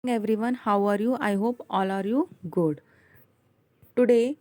Everyone, how are you? I hope all are you good. Today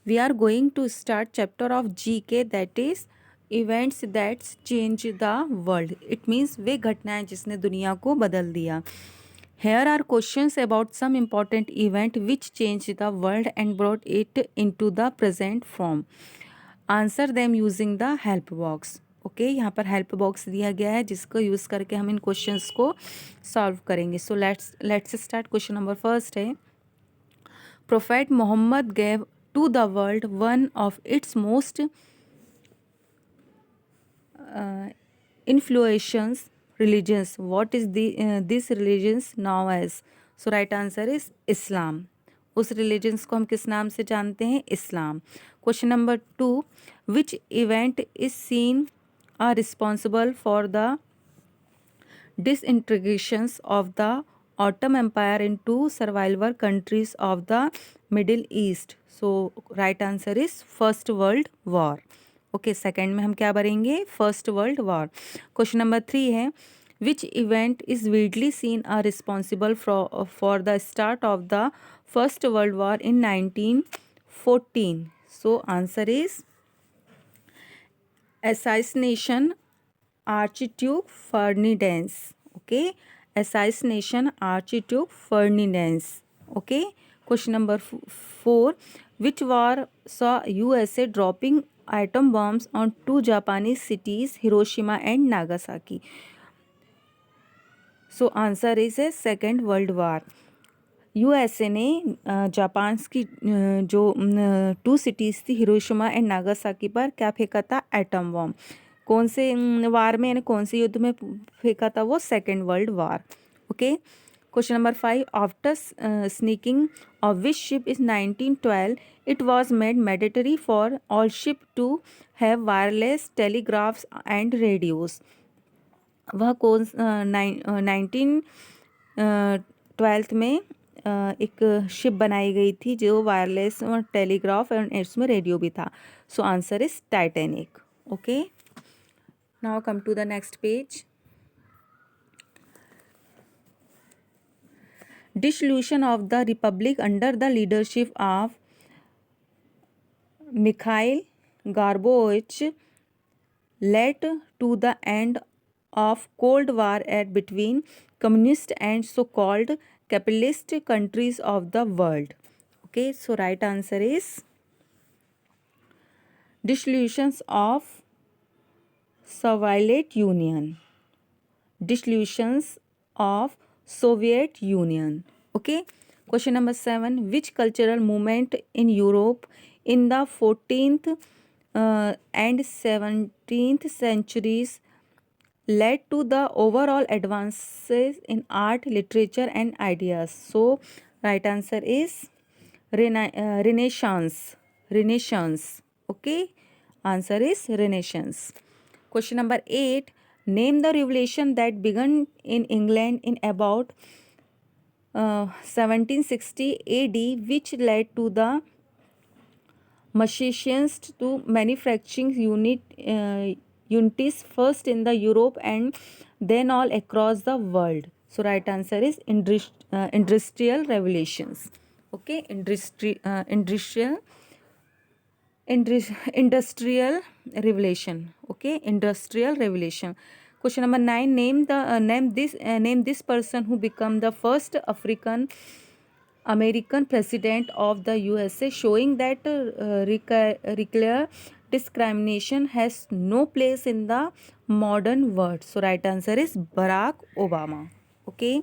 we are going to start chapter of GK, that is events that change the world. It means वे घटनाएं जिसने दुनिया को बदल दिया. Here are questions about some important event which changed the world and brought it into the present form. Answer them using the help box. Okay यहाँ पर help box दिया गया है जिसको यूज़ करके हम इन क्वेश्चंस को सॉल्व करेंगे. So let's start. Question number first है, Prophet Muhammad gave to the world one of its most influential religions. What is this religions now as? So right answer is Islam. उस religions को हम किस नाम से जानते हैं? Islam. Question number 2, which event is seen are responsible for the disintegrations of the Ottoman Empire into survivor countries of the Middle East. So right answer is First World War. Okay second में हम क्या भरेंगे? First world war. Question number 3 है, which event is widely seen are responsible for the start of the first world war in 1914. So answer is assassination Archduke Ferdinand. Okay, assassination Archduke Ferdinand. Okay, question number 4, which war saw USA dropping atom bombs on two Japanese cities, Hiroshima and Nagasaki? So answer is a second world war. USA ने Japan की जो 2 cities थी, Hiroshima and Nagasaki पर क्या फेंका था? Atom bomb. कौन से वार में, यानी कौन से युद्ध में फेंका था? वो second world war. Okay. Question number 5, after sinking of which ship is 1912 it was made mandatory for all ship to have wireless telegraphs and radios. वह कौन 1912 में एक शिप बनाई गई थी जो वायरलेस और टेलीग्राफ और इसमें रेडियो भी था. So answer is Titanic. Okay, now come to the next page. Dissolution of the republic under the leadership of Mikhail Gorbachev led to the end of Cold War between communist and so-called capitalist countries of the world. Okay, so right answer is dissolutions of Soviet Union. Dissolutions of Soviet Union. Okay, question number 7, which cultural movement in Europe in the 14th and 17th centuries led to the overall advances in art, literature and ideas? So right answer is Renaissance. Renaissance. Okay, answer is Renaissance. Question number 8, name the revolution that began in England in about 1760 AD which led to the machines to manufacturing unities first in the Europe and then all across the world. So right answer is industrial revolutions. Okay, industrial revolution. Okay, industrial revolution. Question number 9, name this person who became the first African American president of the USA, showing that racial discrimination has no place in the modern world. So right answer is Barack Obama. Okay,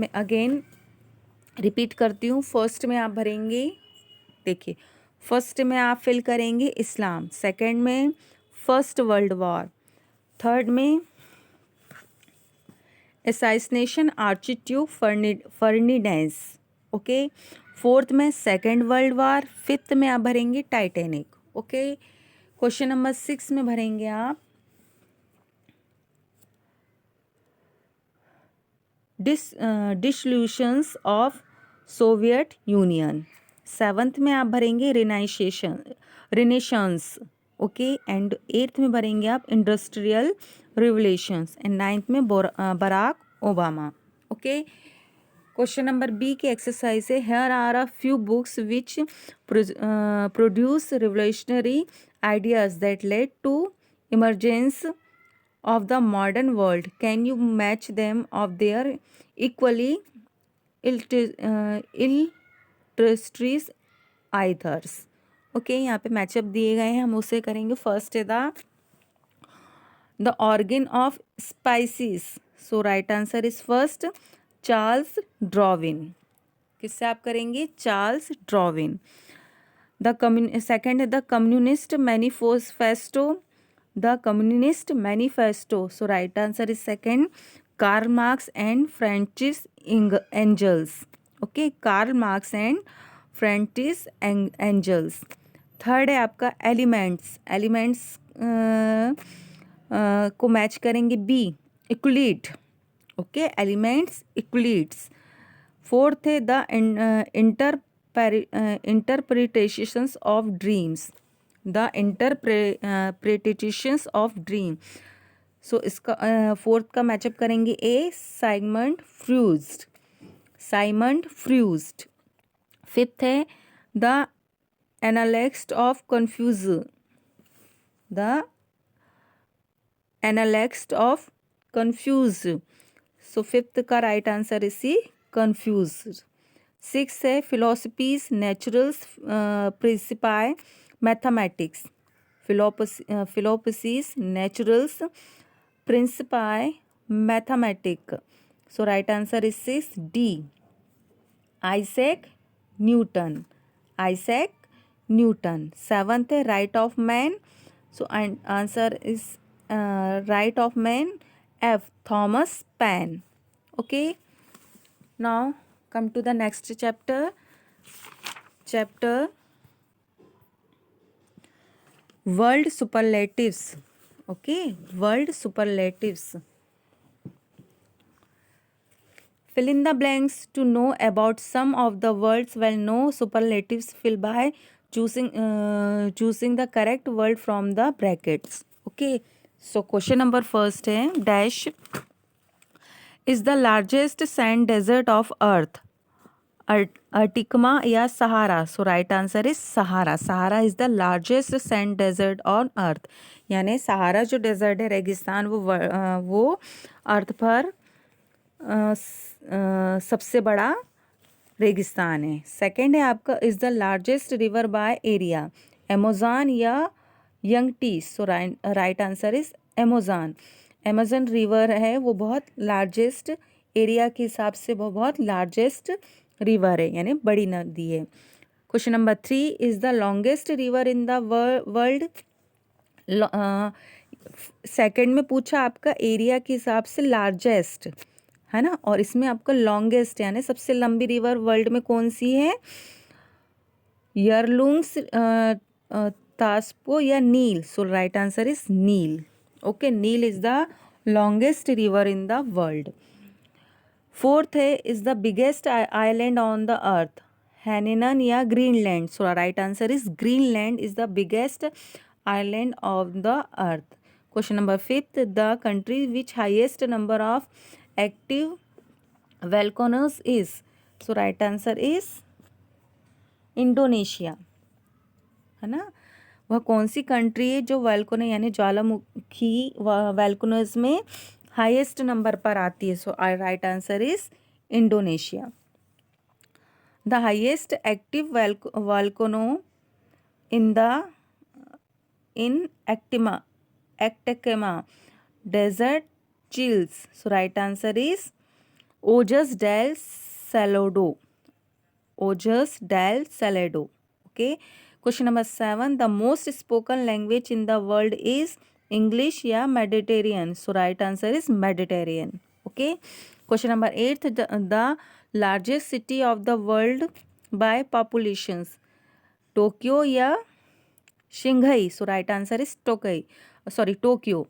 मैं again repeat करती हूँ. First में आप भरेंगे, देखिए first में आप fill करेंगे इस्लाम, सेकंड में फर्स्ट वर्ल्ड वॉर, थर्ड में assassination archduke Ferdinand. Okay, fourth में सेकेंड वर्ल्ड वार, फिफ्थ में आप भरेंगे टाइटैनिक. ओके, क्वेश्चन नंबर 6 में भरेंगे आप डिसोल्यूशंस ऑफ सोवियत यूनियन. सेवंथ में आप भरेंगे रिनेशंस. ओके, एंड एट्थ में भरेंगे आप इंडस्ट्रियल रिवोल्यूशंस, एंड नाइन्थ में Barack Obama. Okay. Question number B की exercise है. Here are a few books which produce revolutionary ideas that led to emergence of the modern world. Can you match them of their equally illustrious authors? Okay, यहाँ पे matchup दिए गए हैं, हम उसे करेंगे. फर्स्ट है the origin of species. So right answer is first Charles Darwin. किससे आप करेंगे? Charles Darwin. सेकेंड है the communist manifesto. The communist manifesto. So right answer is second Karl Marx and Francis Engels. Okay, Karl Marx and Francis Engels. Third है आपका elements. Elements को match करेंगे B, Euclid. Okay, elements Euclid's. Fourth है the interpretations of dreams. The interpretations of dream. So इसका fourth का matchup करेंगे A, Sigmund Freud. Sigmund Freud. Fifth है the Analects of Confucius. The Analects of Confucius. So fifth का right answer is C, Confucius. Six है Philosophiae Naturalis Principia Mathematica. Philosophiae Naturalis Principia Mathematica. So right answer is six D, Isaac Newton. Isaac Newton. Seventh है right of man. So answer is right of man, F, Thomas Paine. Okay, now come to the next chapter world superlatives. Okay, world superlatives. Fill in the blanks to know about some of the world's well-known superlatives. Fill by choosing the correct word from the brackets. Okay. So question number first है dash is the largest sand desert of earth. Atacama या Sahara. So right answer is Sahara. Sahara is the largest sand desert on earth. यानी Sahara जो desert है, रेगिस्तान, वो अर्थ पर सबसे बड़ा रेगिस्तान है. सेकेंड है आपका is the largest river by area. Amazon या Yangtze. So right answer is Amazon. Amazon river है, वो बहुत लार्जेस्ट एरिया के हिसाब से वो बहुत लार्जेस्ट रिवर है, यानी बड़ी नदी है. Question number 3 is the longest river in the world. Second में पूछा आपका एरिया के हिसाब से लार्जेस्ट है ना, और इसमें आपका लॉन्गेस्ट यानी सबसे लंबी रिवर वर्ल्ड में कौन सी है? यरलुंग्स, तास्पो या Nile. So right answer is Nile. Okay, Nile is the longest river in the world. Fourth है is the biggest island on the earth. Hainan या Greenland. So right answer is Greenland is the biggest island of the earth. Question number fifth the country which highest number of active volcanoes is. So right answer is Indonesia, है ना. वह कौन सी country है जो volcano यानी ज्वालामुखी volcanoes में highest number पर आती है? So right answer is Indonesia. The highest active volcano in Atacama desert chills. So right answer is Ojos del Salado. Ojos del Salado. Okay. Question number 7. The most spoken language in the world is English या Mediterranean. So right answer is Mediterranean. Okay. Question number 8. The largest city of the world by populations. Tokyo या Shanghai. So right answer is Tokyo.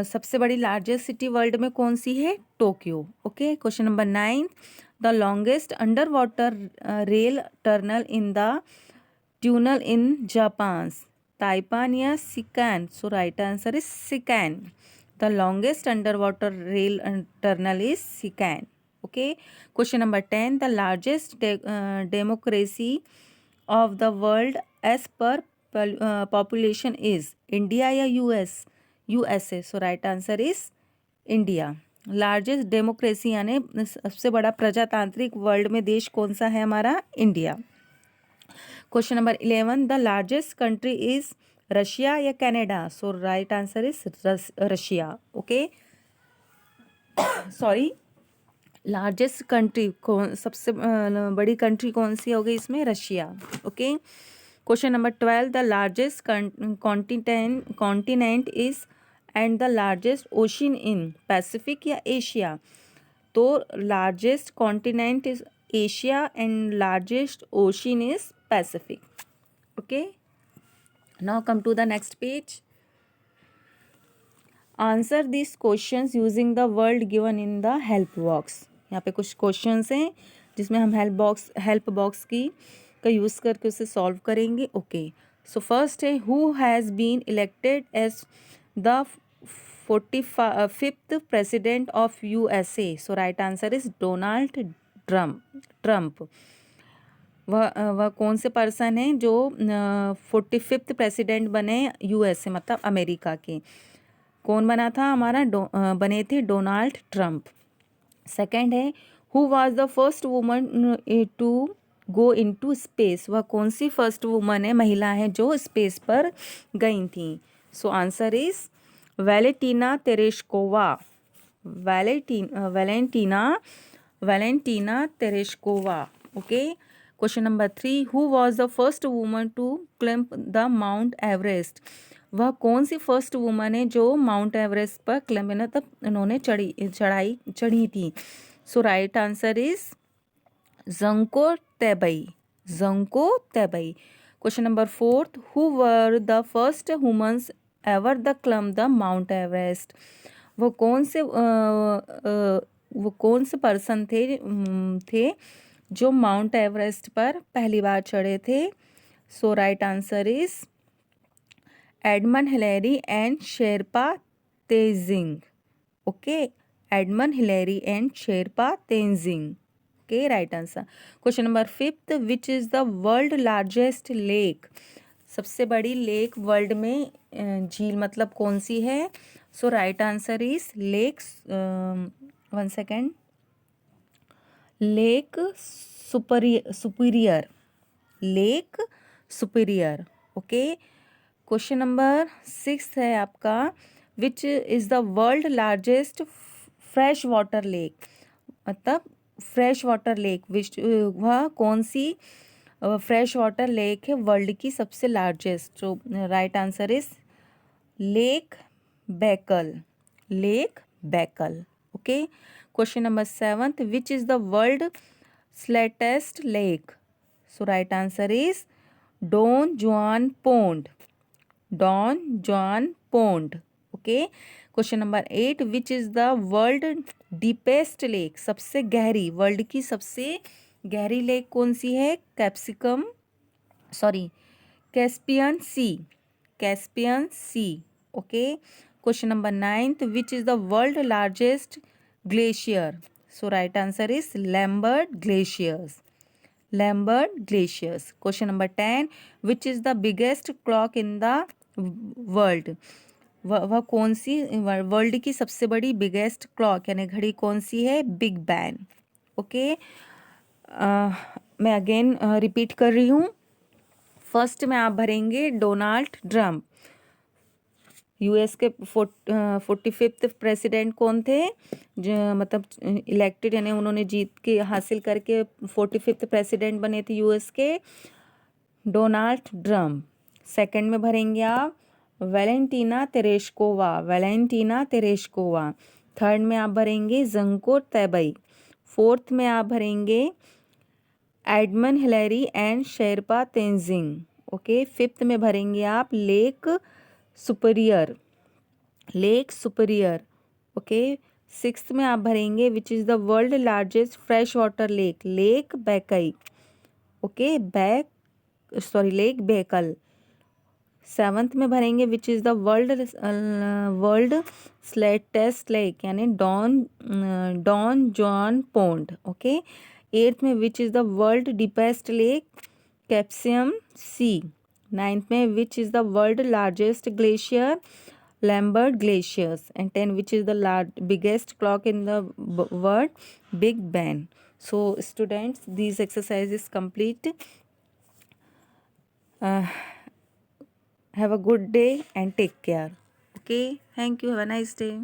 सबसे बड़ी largest city world में कौन सी है? Tokyo. Okay. Question number 9. The longest under water rail tunnel in the tunnel in Japan. Taipan या Seikan. So right answer is Seikan. The longest underwater rail tunnel is Sikan. Okay. Question number 10. The largest democracy of the world as per population is India या US? USA. So right answer is India. Largest democracy यानी सबसे बड़ा प्रजातांत्रिक world में देश कौन सा है हमारा? India. Question number 11. The largest country is Russia या Canada? So right answer is Russia. Okay, sorry, largest country कौन, सबसे बड़ी कंट्री कौन सी हो गई इसमें? Russia. Okay. Question number 12. The largest continent is and the largest ocean in Pacific या एशिया? तो largest continent is Asia and largest ocean is Pacific. Okay, now come to the next page. Answer this questions using the word given in the help box. यहाँ पे कुछ questions हैं जिसमें हम help box की का use करके उसे सॉल्व करेंगे. ओके, सो फर्स्ट है, who has been elected as the 45th president of USA? So right answer is Donald Trump. वह कौन से पर्सन हैं जो 45th प्रेसिडेंट बने USA, मतलब अमेरिका के? कौन बना था हमारा? बने थे डोनाल्ड ट्रम्प. सेकंड है, who was the first woman to go into space? वह कौन सी फर्स्ट वुमन है, महिला है, जो स्पेस पर गई थी? So answer is Valentina Tereshkova. Valentina Tereshkova. Okay. Question number 3. Who was the first woman to climb the Mount Everest? वह कौन सी फर्स्ट वुमन है जो माउंट एवरेस्ट पर क्लाइंब, मतलब उन्होंने चढ़ी थी? So right answer is Junko Tabei. Question number 4. Who were the first humans ever the climb the Mount Everest? वो कौन से पर्सन थे जो माउंट एवरेस्ट पर पहली बार चढ़े थे? So right answer is Edmund Hillary and Sherpa Tenzing. Okay, Edmund Hillary and Sherpa Tenzing. Okay, right answer. Question number 5. Which is the world largest lake? सबसे बड़ी लेक वर्ल्ड में, झील मतलब कौन सी है? So right answer is lake, one second, Lake Superior. Okay. Question number 6 है आपका, which is the world largest fresh water lake? मतलब फ्रेश वाटर लेक, वह कौन सी फ्रेश वाटर लेक है वर्ल्ड की सबसे लार्जेस्ट? तो right answer is Lake Baikal. Okay. Question number 7. Which is the world saltiest lake? So right answer is Don Juan pond. Okay. Question number 8. Which is the world deepest lake? सबसे गहरी, world की सबसे गहरी lake कौन सी है? Caspian sea. Okay. Question number 9. Which is the world largest glacier? So right answer is Lambert glaciers. Question number 10. Which is the biggest clock in the world? वह कौन सी वर्ल्ड की सबसे बड़ी बिगेस्ट क्लॉक यानी घड़ी कौन सी है? Big Ben. ओके. मैं अगेन रिपीट कर रही हूँ. फर्स्ट में आप भरेंगे डोनाल्ड ट्रम्प. US के 45th प्रेसिडेंट कौन थे? जो मतलब इलेक्टेड यानी उन्होंने जीत के हासिल करके 45th प्रेसिडेंट बने थे US के, डोनाल्ड ट्रम्प. सेकंड में भरेंगे आप वैलेंटीना तेरेश्कोवा. थर्ड में आप भरेंगे ज़ंको तेबई. फोर्थ में आप भरेंगे Edmund Hillary and Sherpa Tenzing. Okay. Fifth में भरेंगे आप लेक सुपीरियर. ओके. सिक्स्थ में आप भरेंगे which is the world largest fresh water lake Baikal. Okay, Lake Baikal. Seventh में भरेंगे which is the world saltiest lake यानी Don John pond. Okay. Eighth में which is the world deepest lake Caspian sea. Ninth में which is the world largest glacier Lambert glaciers. And 10 which is the biggest clock in the world Big Ben. So students, these exercise is complete. Have a good day and take care. Okay, thank you. Have a nice day.